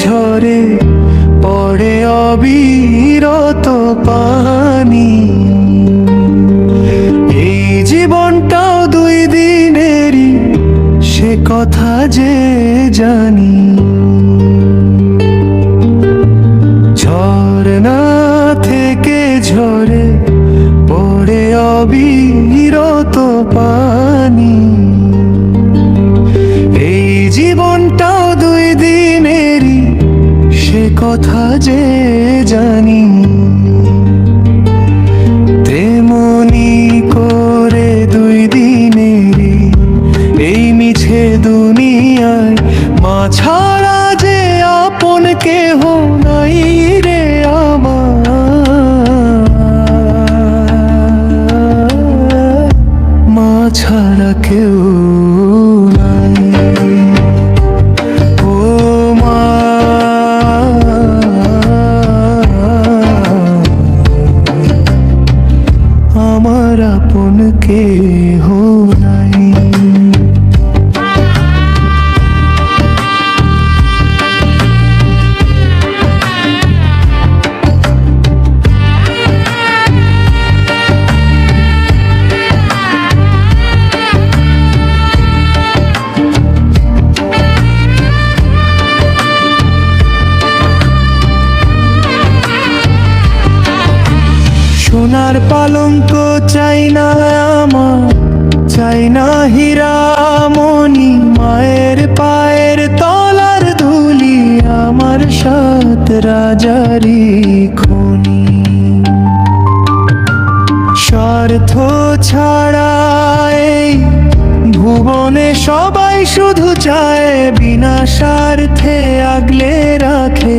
ঝরে পড়ে অবিরত পানি, এই জীবনটাও দুই দিনেরই, সে কথা যে জানি। ঝরনা থেকে ঝরে পড়ে অবিরত পানি, এই জীবনটাও দুই দিনেরই, সে কথা যে জানি। তেমনি করে দুই দিনেরই এই মিছে দুনিয়ায় মা ছাড়া যে আপন কেহ নাই রে আমার, মা ছাড়া কেউ নাই। ও মা, আমার আপন কেহ নাই। সোনার পালঙ্ক চাই না আমার, চাই না হীরা মণি, মায়ের পায়ের তলার ধুলি আমার সাত রাজারি খনি। স্বার্থ ছাড়া এই ভুবনে সবাই শুধু চায়, বিনা স্বার্থে আগলে রাখে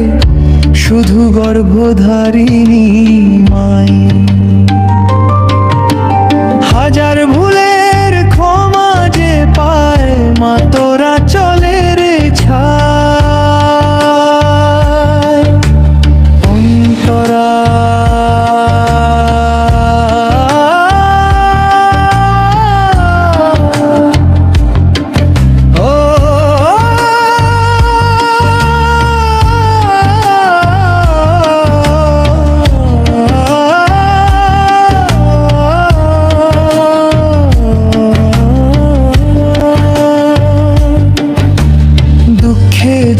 শুধু গর্ভধারিণী মাই। হাজার ভুলের ক্ষমা যে পায় মা তোরা চলে রে ছায় অন্তরা।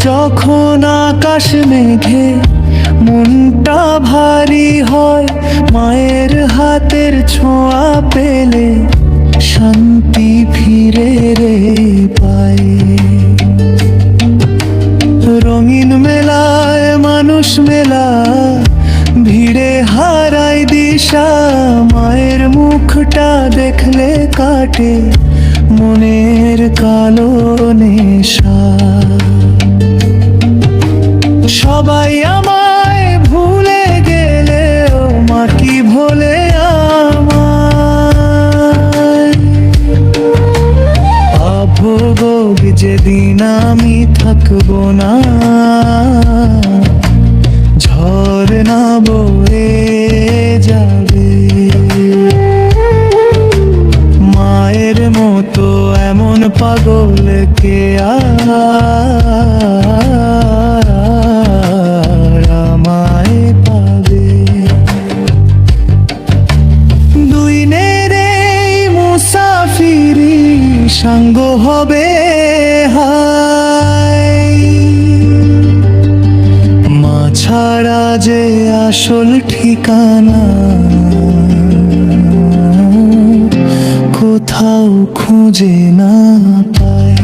যখন আকাশ মেঘে মনটা ভারী হয়, মায়ের হাতের ছোঁয়া পেলে শান্তি ফিরে রে পায়। রঙিন মেলায় মানুষ মেলা, ভিড়ে হারাই দিশা, মায়ের মুখটা দেখলে কাটে মনের কালো নেশা। সবাই আমায় ভুলে গেলেও মা কি ভোলে আমায়। আভোগ যেদিন আমি থাকবো না, ঝরনা বয়ে যাবে, মায়ের মতো এমন পাগল কে আমায় পাবে। দুই নেরে মুসাফিরি সঙ্গ হবে হায়, মা ছাড়া যে আসল ঠিকানা কোথাও খুঁজে না পাই।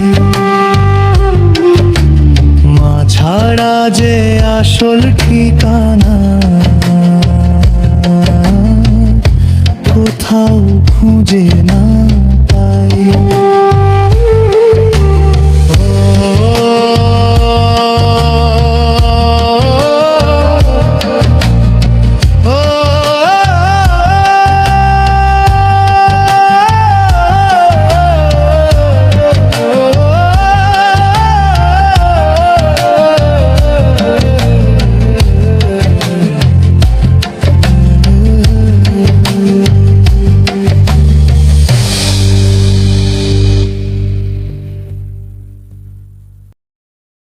মা ছাড়া যে আসল ঠিকানা কোথাও খুঁজে না পাই।